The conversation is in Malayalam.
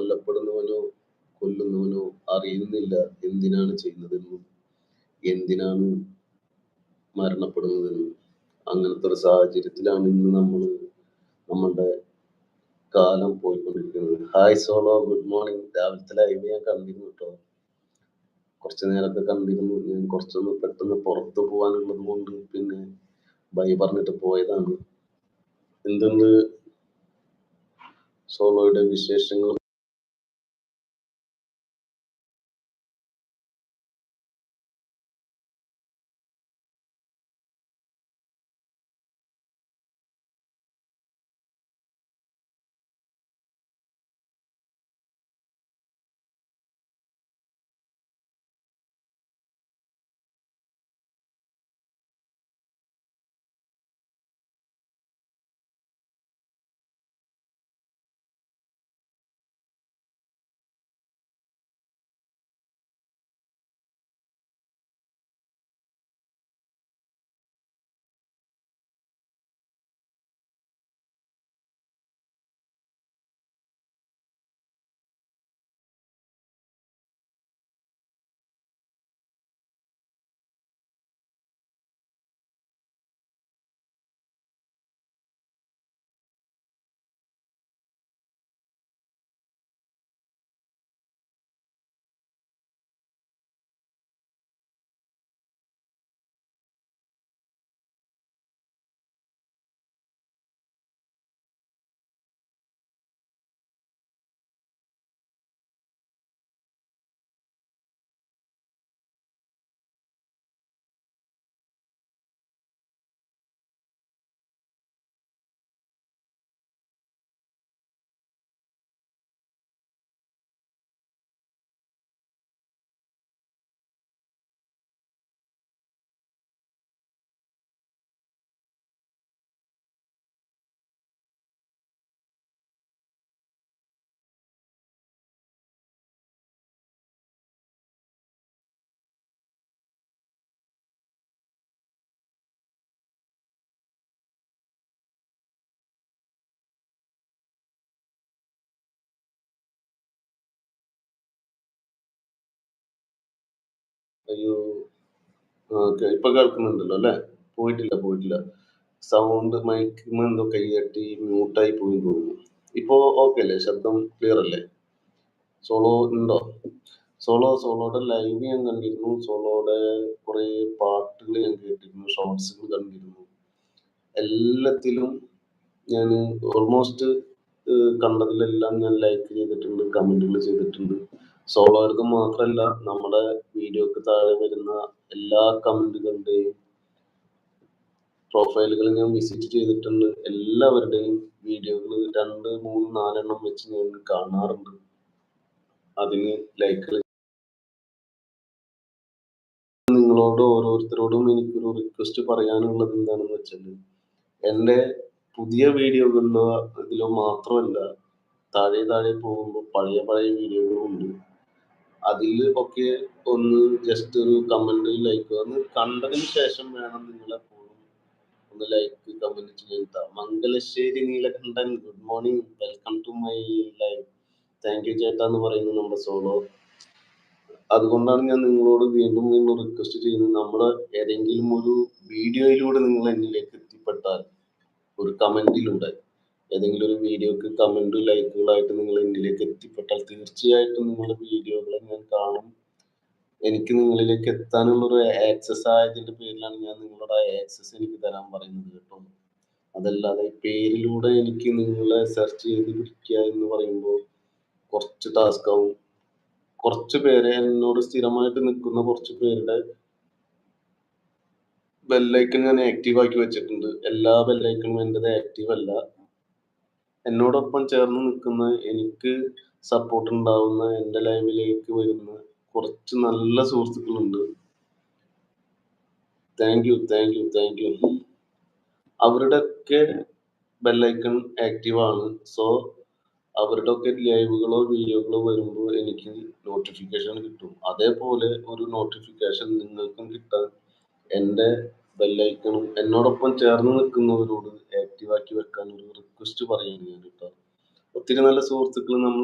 കൊല്ലപ്പെടുന്നവനോ കൊല്ലുന്നവനോ അറിയുന്നില്ല എന്തിനാണ് ചെയ്യുന്നതെന്നും എന്തിനാണ് മരണപ്പെടുന്നതെന്നും. അങ്ങനത്തെ ഒരു സാഹചര്യത്തിലാണ് ഇന്ന് നമ്മളുടെ കാലം പോയിക്കൊണ്ടിരിക്കുന്നത്. Hi solo, good morning. രാവിലത്തെ ലൈവ് ഞാൻ കണ്ടിരുന്നു കേട്ടോ. കുറച്ച് നേരമൊക്കെ കണ്ടിരുന്നു. ഞാൻ കുറച്ചൊന്ന് പെട്ടെന്ന് പുറത്ത് പോകാനുള്ളത് കൊണ്ട് പിന്നെ ബൈ പറഞ്ഞിട്ട് പോയതാണ്. എന്തുണ്ട് സോളോയുടെ വിശേഷങ്ങൾ? അയ്യോ, ഇപ്പൊ കേൾക്കുന്നുണ്ടല്ലോ അല്ലേ? പോയിട്ടില്ല. സൗണ്ട് മൈക്കിന് എന്തോ കൈയട്ടി മ്യൂട്ടായി പോയി തോന്നുന്നു. ഇപ്പോ ഓക്കെ അല്ലേ? ശബ്ദം ക്ലിയർ അല്ലേ? സോളോ ഉണ്ടോ? സോളോയുടെ ലൈവ് ഞാൻ കണ്ടിരുന്നു. സോളോയുടെ കുറെ പാട്ടുകൾ ഞാൻ കേട്ടിരുന്നു, ഷോർട്സുകൾ കണ്ടിരുന്നു. എല്ലാത്തിലും ഞാൻ ഓൾമോസ്റ്റ് കണ്ടതിലെല്ലാം ഞാൻ ലൈക്ക് ചെയ്തിട്ടുണ്ട്, കമന്റുകൾ ചെയ്തിട്ടുണ്ട്. സോളോയുടെ മാത്രമല്ല, നമ്മുടെ വീഡിയോക്ക് താഴെ വരുന്ന എല്ലാ കമന്റുകളുടെയും പ്രൊഫൈലുകൾ ഞാൻ വിസിറ്റ് ചെയ്തിട്ടുണ്ട്. എല്ലാവരുടെയും വീഡിയോകൾ 2, 3, 4 എണ്ണം വെച്ച് ഞാൻ കാണാറുണ്ട്. അതിന് ലൈക്കുകൾ. നിങ്ങളോട് ഓരോരുത്തരോടും എനിക്കൊരു റിക്വസ്റ്റ് പറയാനുള്ളത് എന്താണെന്ന് വെച്ചാൽ, എൻ്റെ പുതിയ വീഡിയോകളിലോ ഇതിലോ മാത്രമല്ല, താഴെ പോകുമ്പോൾ പഴയ വീഡിയോകളുണ്ട്. അതിൽ ഒക്കെ ഒന്ന് ജസ്റ്റ് ഒരു കമന്റ്, ലൈക്ക് ഒന്ന് കണ്ടതിന് ശേഷം വേണം നിങ്ങളെപ്പോഴും ഒന്ന് ലൈക്ക് കമന്റ് ചെയ്യുക. Mangalassery Neelakandan, good morning, welcome to my live. Thank you ചേട്ടാ എന്ന് പറയുന്നു നമ്മുടെ സോളോ. അതുകൊണ്ടാണ് ഞാൻ നിങ്ങളോട് വീണ്ടും റിക്വസ്റ്റ് ചെയ്യുന്നത്. നമ്മുടെ ഏതെങ്കിലും ഒരു വീഡിയോയിലൂടെ നിങ്ങൾ എന്നിലേക്ക് എത്തിപ്പെട്ടാൽ, ഒരു കമന്റിലൂടെ ഏതെങ്കിലും ഒരു വീഡിയോക്ക് കമന്റ് ലൈക്കുകളായിട്ട് നിങ്ങൾ എന്നിലേക്ക് എത്തിപ്പെട്ടാൽ തീർച്ചയായിട്ടും നിങ്ങളുടെ വീഡിയോകളെ ഞാൻ കാണും. എനിക്ക് നിങ്ങളിലേക്ക് എത്താനുള്ള ഒരു ആക്സസ് ആയതിന്റെ പേരിലാണ് ഞാൻ നിങ്ങളുടെ ആക്സസ് എനിക്ക് തരാൻ പറയുന്നത് കേട്ടോ. അതല്ലാതെ പേരിലൂടെ എനിക്ക് നിങ്ങളെ സെർച്ച് ചെയ്ത് പിടിക്കുക എന്ന് പറയുമ്പോൾ കുറച്ച് ടാസ്ക് ആവും. കുറച്ച് പേരെ, എന്നോട് സ്ഥിരമായിട്ട് നിൽക്കുന്ന കുറച്ച് പേരുടെ ബെല്ലൈക്കൺ ഞാൻ ആക്റ്റീവ് ആക്കി വെച്ചിട്ടുണ്ട്. എല്ലാ ബെല്ലൈക്കണും എൻ്റെത് ആക്റ്റീവ് അല്ല. എന്നോടൊപ്പം ചേർന്ന് നിൽക്കുന്ന, എനിക്ക് സപ്പോർട്ട് ഉണ്ടാവുന്ന, എൻ്റെ ലൈവിലേക്ക് വരുന്ന കുറച്ച് നല്ല സുഹൃത്തുക്കളുണ്ട്. Thank you. അവരുടെ ഒക്കെ ബെല്ലൈക്കൺ ആക്റ്റീവ് ആണ്. സോ അവരുടെ ഒക്കെ ലൈവുകളോ വീഡിയോകളോ വരുമ്പോൾ എനിക്ക് നോട്ടിഫിക്കേഷൻ കിട്ടും. അതേപോലെ ഒരു നോട്ടിഫിക്കേഷൻ നിങ്ങൾക്കും കിട്ടാൻ എൻ്റെ ബെല്ലൈക്കണും എന്നോടൊപ്പം ചേർന്ന് നിൽക്കുന്നവരോട് ആക്റ്റീവ് ആക്കി വെക്കാൻ ഒരു റിക്വസ്റ്റ് പറയുകയാണ് ഞാൻ കേട്ടോ. ഒത്തിരി നല്ല സുഹൃത്തുക്കൾ നമ്മൾ